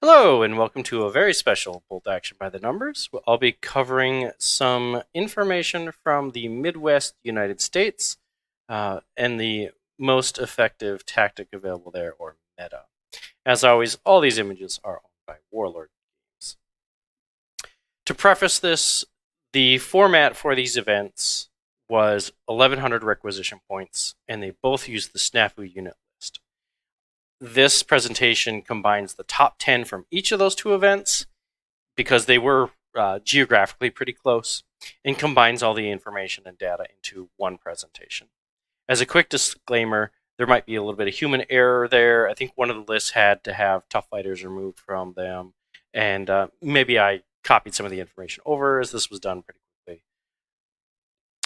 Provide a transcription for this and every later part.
Hello, and welcome to a very special Bolt Action by the Numbers. I'll be covering some information from the Midwest United States and the most effective tactic available there, or meta. As always, all these images are owned by Warlord Games. To preface this, the format for these events was 1100 requisition points, and they both used the Snafu unit list. This presentation combines the top 10 from each of those two events because they were geographically pretty close, and combines all the information and data into one presentation. As a quick disclaimer, there might be a little bit of human error there. I think one of the lists had to have tough fighters removed from them, and maybe I copied some of the information over as this was done pretty quickly.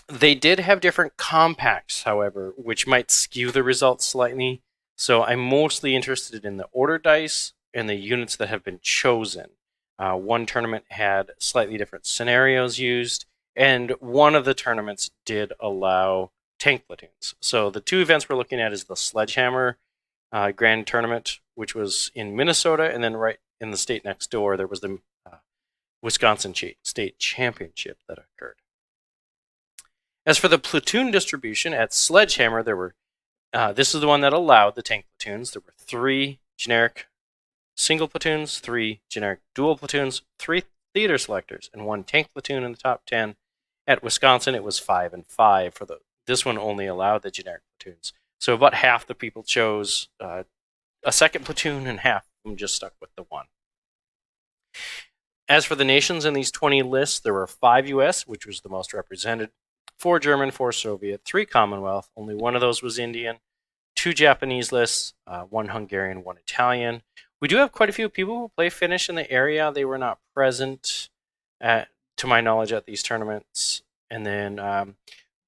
They did have different compacts, however, which might skew the results slightly. So I'm mostly interested in the order dice and the units that have been chosen. One tournament had slightly different scenarios used, and one of the tournaments did allow tank platoons. So the two events we're looking at is the Sledgehammer Grand Tournament, which was in Minnesota, and then right in the state next door, there was the Wisconsin State Championship that occurred. As for the platoon distribution at Sledgehammer, there were this is the one that allowed the tank platoons. There were 3 generic single platoons, 3 generic dual platoons, 3 theater selectors, and 1 tank platoon in the top 10. At Wisconsin, it was 5 and 5. This one only allowed the generic platoons. So about half the people chose a second platoon, and half of them just stuck with the one. As for the nations in these 20 lists, there were 5 US, which was the most represented, 4 German, 4 Soviet, 3 Commonwealth, only one of those was Indian, 2 Japanese lists, 1 Hungarian, 1 Italian. We do have quite a few people who play Finnish in the area. They were not present, to my knowledge, at these tournaments. And then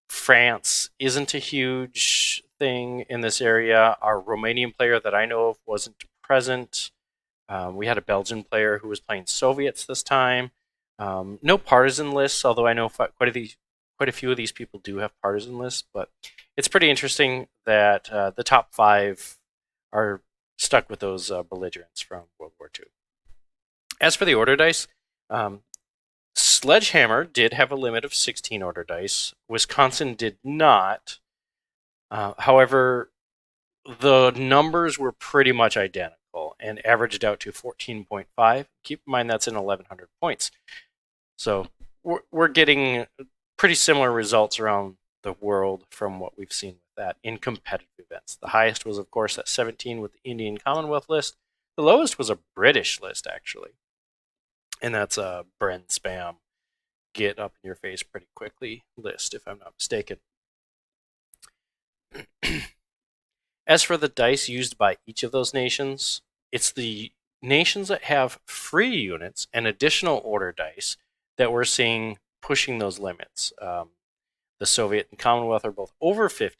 France isn't a huge thing in this area. Our Romanian player that I know of wasn't present. We had a Belgian player who was playing Soviets this time. No partisan lists, although I know quite a few of these people do have partisan lists, but it's pretty interesting that the top 5 are stuck with those belligerents from World War II. As for the order dice, Sledgehammer did have a limit of 16 order dice. Wisconsin did not. However, the numbers were pretty much identical and averaged out to 14.5. Keep in mind that's in 1,100 points. So we're getting pretty similar results around the world from what we've seen with that in competitive events. The highest was, of course, at 17 with the Indian Commonwealth list. The lowest was a British list, actually. And that's a Bren Spam, get up in your face pretty quickly list, if I'm not mistaken. As for the dice used by each of those nations, it's the nations that have free units and additional order dice that we're seeing pushing those limits. The Soviet and Commonwealth are both over 50.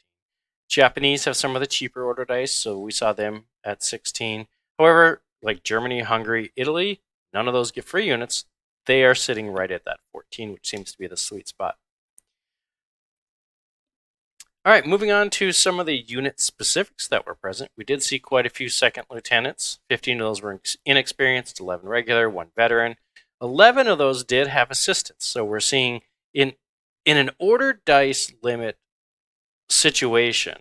Japanese have some of the cheaper order dice, so we saw them at 16. However, like Germany, Hungary, Italy, none of those get free units. They are sitting right at that 14, which seems to be the sweet spot. All right, moving on to some of the unit specifics that were present. We did see quite a few second lieutenants. 15 of those were inexperienced, 11 regular, 1 veteran. 11 of those did have assistants. So we're seeing in an order dice limit situation,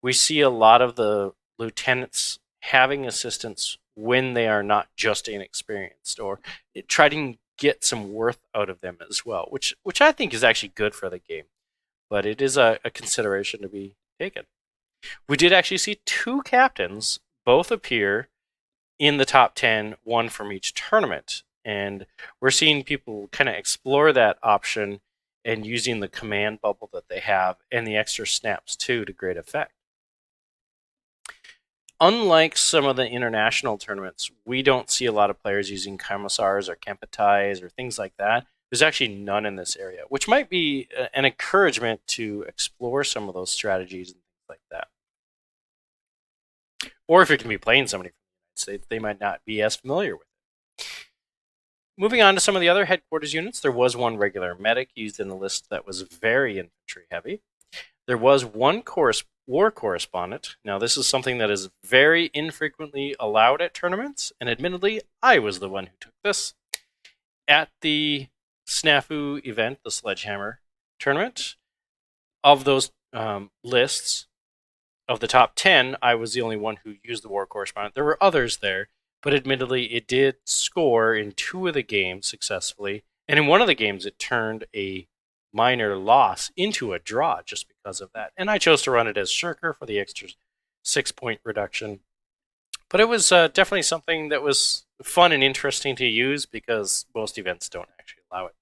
we see a lot of the lieutenants having assistants when they are not just inexperienced, or try to get some worth out of them as well, which I think is actually good for the game. But it is a consideration to be taken. We did actually see 2 captains both appear in the top 10, one from each tournament. And we're seeing people kind of explore that option and using the command bubble that they have and the extra snaps too to great effect. Unlike some of the international tournaments, we don't see a lot of players using commissars or Kempetais or things like that. There's actually none in this area, which might be an encouragement to explore some of those strategies and things like that. Or if you're going to be playing somebody from the United States, they might not be as familiar with it. Moving on to some of the other headquarters units, there was 1 regular medic used in the list that was very infantry heavy. There was 1 War Correspondent. Now, this is something that is very infrequently allowed at tournaments, and admittedly, I was the one who took this. At the Snafu event, the Sledgehammer tournament, of those lists, of the top 10, I was the only one who used the War Correspondent. There were others there, but admittedly, it did score in 2 of the games successfully, and in one of the games, it turned a minor loss into a draw just because of that. And I chose to run it as Shirker for the extra 6-point reduction. But it was definitely something that was fun and interesting to use because most events don't actually allow it.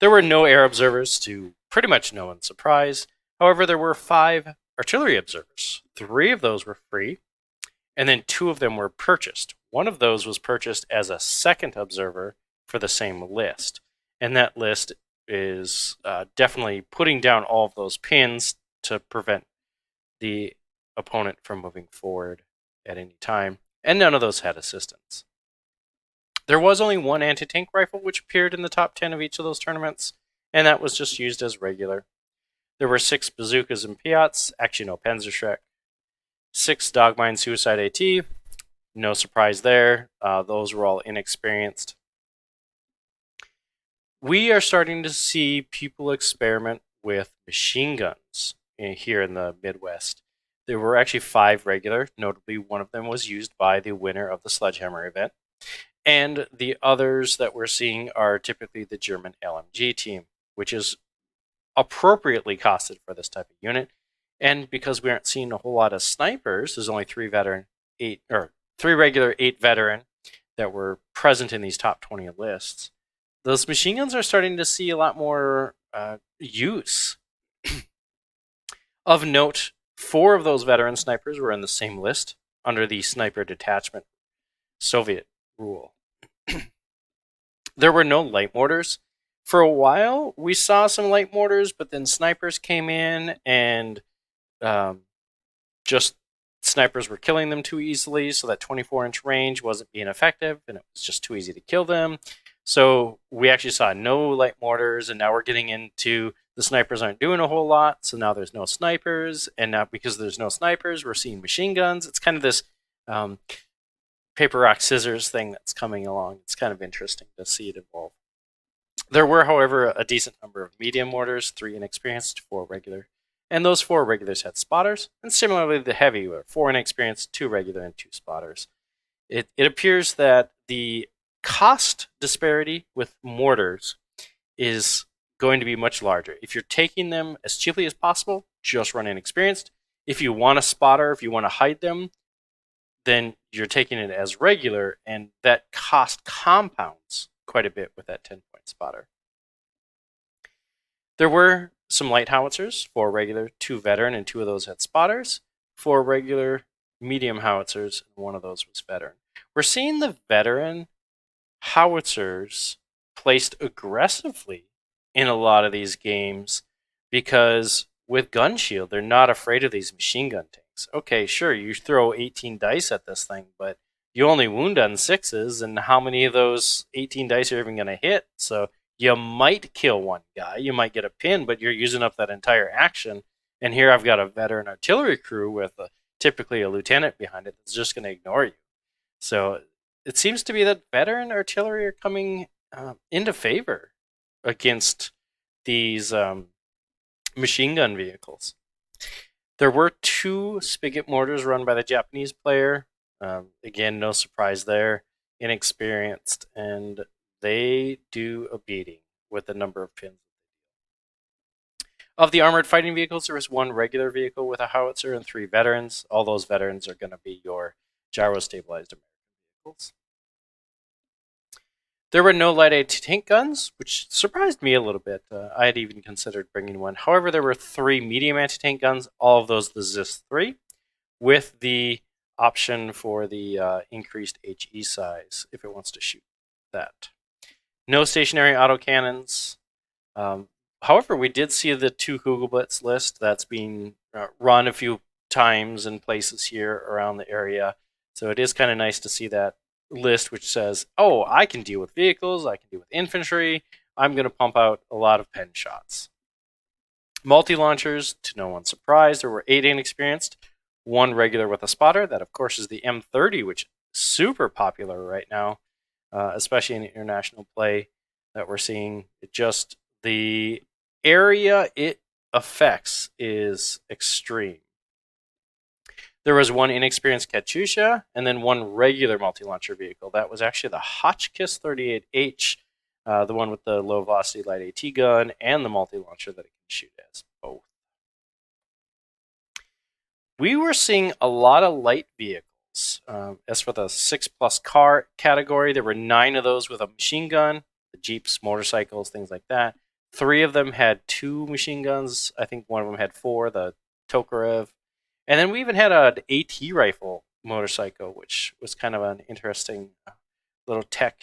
There were no air observers, to pretty much no one's surprise. However, there were 5 artillery observers. 3 of those were free, and then 2 of them were purchased. One of those was purchased as a second observer for the same list. And that list is definitely putting down all of those pins to prevent the opponent from moving forward at any time. And none of those had assistance. There was only 1 anti-tank rifle which appeared in the top 10 of each of those tournaments, and that was just used as regular. There were 6 bazookas and Piats, actually no Panzerschreck. 6 Dogmine Suicide AT, no surprise there. Those were all inexperienced. We are starting to see people experiment with machine guns here in the Midwest. There were actually 5 regular, notably one of them was used by the winner of the Sledgehammer event. And the others that we're seeing are typically the German LMG team, which is appropriately costed for this type of unit. And because we aren't seeing a whole lot of snipers, there's only 3 regular, 8 veteran that were present in these top 20 lists. Those machine guns are starting to see a lot more use. Of note, 4 of those veteran snipers were in the same list under the sniper detachment Soviet rule. There were no light mortars. For a while, we saw some light mortars, but then snipers came in and just snipers were killing them too easily, so that 24-inch range wasn't being effective, and it was just too easy to kill them. So we actually saw no light mortars, and now we're getting into the snipers aren't doing a whole lot, so now there's no snipers, and now because there's no snipers, we're seeing machine guns. It's kind of this paper, rock, scissors thing that's coming along. It's kind of interesting to see it evolve. There were, however, a decent number of medium mortars, 3 inexperienced, 4 regular, and those 4 regulars had spotters, and similarly the heavy were 4 inexperienced, 2 regular, and 2 spotters. It appears that the cost disparity with mortars is going to be much larger. If you're taking them as cheaply as possible, just run inexperienced. If you want a spotter, if you want to hide them, then you're taking it as regular, and that cost compounds quite a bit with that 10-point spotter. There were some light howitzers, 4 regular, 2 veteran, and 2 of those had spotters. 4 regular medium howitzers, and 1 of those was veteran. We're seeing the veteran howitzers placed aggressively in a lot of these games because with gun shield, they're not afraid of these machine gun tanks. Okay, sure, you throw 18 dice at this thing, but you only wound on 6s, and how many of those 18 dice are even going to hit? So you might kill one guy, you might get a pin, but you're using up that entire action. And here I've got a veteran artillery crew with typically a lieutenant behind it that's just going to ignore you. So it seems to be that veteran artillery are coming into favor against these machine gun vehicles. There were 2 spigot mortars run by the Japanese player. Again, no surprise there. Inexperienced, and they do a beating with the number of pins. Of the armored fighting vehicles, there was 1 regular vehicle with a howitzer and 3 veterans. All those veterans are going to be your gyro-stabilized American vehicles. There were no light anti-tank guns, which surprised me a little bit. I had even considered bringing one. However, there were 3 medium anti-tank guns, all of those the ZIS-3, with the option for the increased HE size if it wants to shoot that. No stationary autocannons. However, we did see the 2 Kugelblitz list that's being run a few times in places here around the area. So it is kind of nice to see that list which says, oh, I can deal with vehicles, I can deal with infantry, I'm going to pump out a lot of pen shots. Multi-launchers, to no one's surprise, there were 8 inexperienced, 1 regular with a spotter. That, of course, is the M30, which is super popular right now, especially in international play that we're seeing. The area it affects is extreme. There was 1 inexperienced Katyusha and then 1 regular multi-launcher vehicle. That was actually the Hotchkiss 38H, the one with the low-velocity light AT gun and the multi-launcher that it can shoot as both. We were seeing a lot of light vehicles. As for the 6+ car category, there were 9 of those with a machine gun, the Jeeps, motorcycles, things like that. 3 of them had 2 machine guns. I think one of them had 4, the Tokarev. And then we even had an AT rifle motorcycle, which was kind of an interesting little tech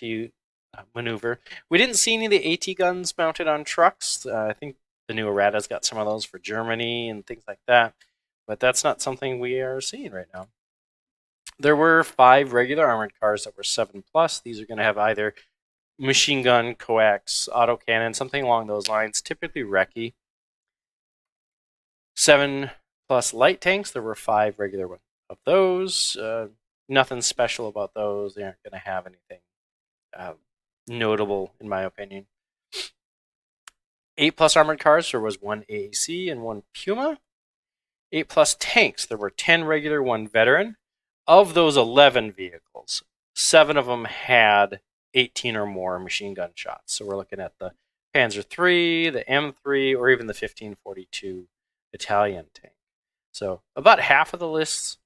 maneuver. We didn't see any of the AT guns mounted on trucks. I think the new Errata's got some of those for Germany and things like that. But that's not something we are seeing right now. There were 5 regular armored cars that were 7+. These are going to have either machine gun, coax, autocannon, something along those lines, typically recce. 7+ light tanks, there were 5 regular ones of those. Nothing special about those. They aren't going to have anything notable, in my opinion. 8+ armored cars, there was 1 AAC and 1 Puma. 8+ tanks, there were 10 regular, 1 veteran. Of those 11 vehicles, 7 of them had 18 or more machine gun shots. So we're looking at the Panzer III, the M3, or even the 1542 Italian tank. So about half of the lists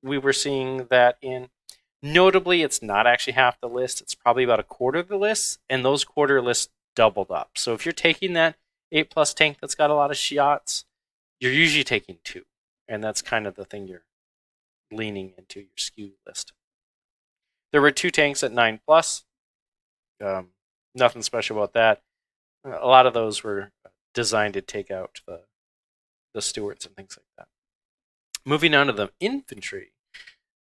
we were seeing that in. Notably, it's not actually half the list. It's probably about a quarter of the list, and those quarter lists doubled up. So if you're taking that 8+ tank that's got a lot of shots, you're usually taking 2. And that's kind of the thing you're leaning into your skew list. There were 2 tanks at 9+. Nothing special about that. A lot of those were designed to take out the Stuarts and things like that. Moving on to the infantry.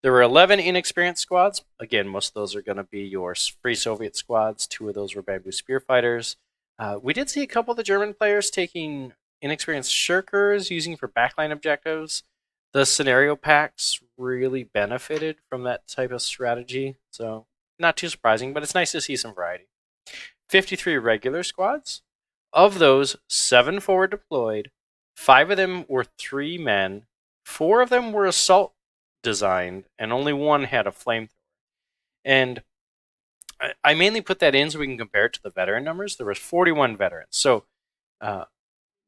There were 11 inexperienced squads. Again, most of those are going to be your Free Soviet squads. 2 of those were Bamboo Spear Fighters. We did see a couple of the German players taking inexperienced shirkers, using for backline objectives. The scenario packs really benefited from that type of strategy, so not too surprising, but it's nice to see some variety. 53 regular squads. Of those, 7 forward deployed. 5 of them were 3 men. 4 of them were assault designed, and only 1 had a flamethrower. And I mainly put that in so we can compare it to the veteran numbers. There was 41 veterans. So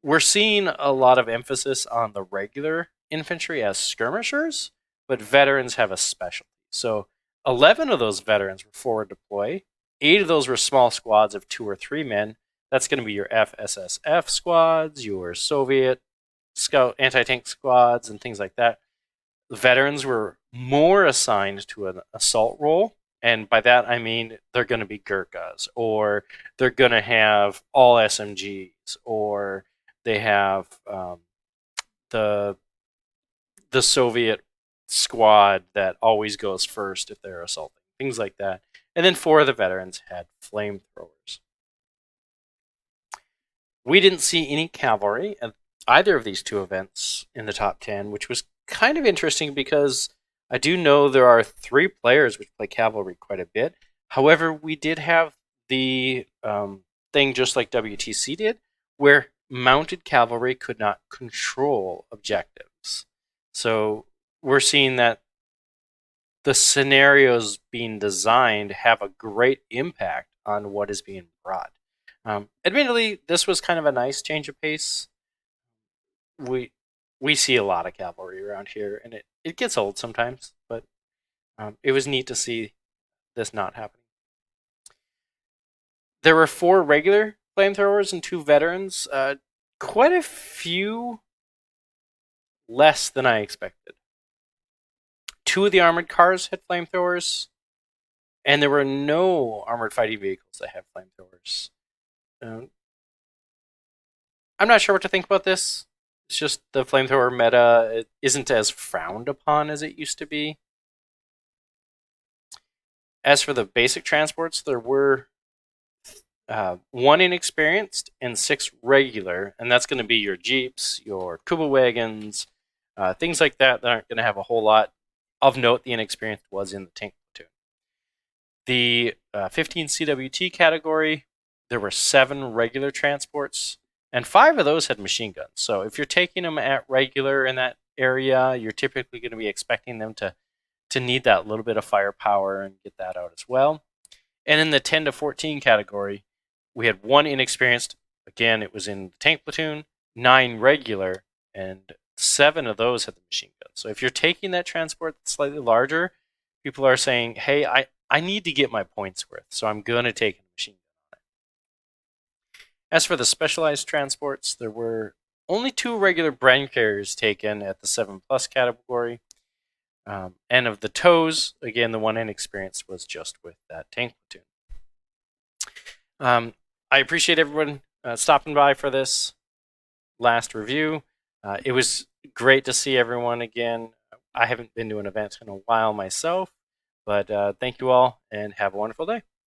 we're seeing a lot of emphasis on the regular infantry as skirmishers, but veterans have a specialty. So 11 of those veterans were forward deploy. 8 of those were small squads of 2 or 3 men. That's going to be your FSSF squads, your Soviet scout anti-tank squads, and things like that. The veterans were more assigned to an assault role, and by that I mean they're going to be Gurkhas, or they're going to have all SMGs, or they have the Soviet squad that always goes first if they're assaulting, things like that. And then 4 of the veterans had flamethrowers. We didn't see any cavalry at either of these 2 events in the top 10, which was kind of interesting because I do know there are 3 players which play cavalry quite a bit. However, we did have the thing just like WTC did, where mounted cavalry could not control objectives. So we're seeing that the scenarios being designed have a great impact on what is being brought. Admittedly, this was kind of a nice change of pace. We see a lot of cavalry around here, and it gets old sometimes, but it was neat to see this not happening. There were 4 regular flamethrowers and 2 veterans. Quite a few less than I expected. 2 of the armored cars had flamethrowers, and there were no armored fighting vehicles that had flamethrowers. I'm not sure what to think about this. It's just the flamethrower meta. It isn't as frowned upon as it used to be. As for the basic transports, there were 1 inexperienced and 6 regular, and that's going to be your Jeeps, your Kuba wagons, things like that that aren't going to have a whole lot of note. The inexperienced was in the tank platoon. The 15 CWT category, there were 7 regular transports, and 5 of those had machine guns. So if you're taking them at regular in that area, you're typically going to be expecting them to need that little bit of firepower and get that out as well. And in the 10 to 14 category, we had 1 inexperienced. Again, it was in the tank platoon, 9 regular, and 7 of those had the machine gun. So if you're taking that transport that's slightly larger, people are saying, hey, I need to get my points worth, so I'm going to take a machine gun on it. As for the specialized transports, there were only 2 regular Bren carriers taken at the 7+ category. And of the tows, again, the 1 inexperienced was just with that tank platoon. I appreciate everyone stopping by for this last review. It was great to see everyone again. I haven't been to an event in a while myself, but thank you all and have a wonderful day.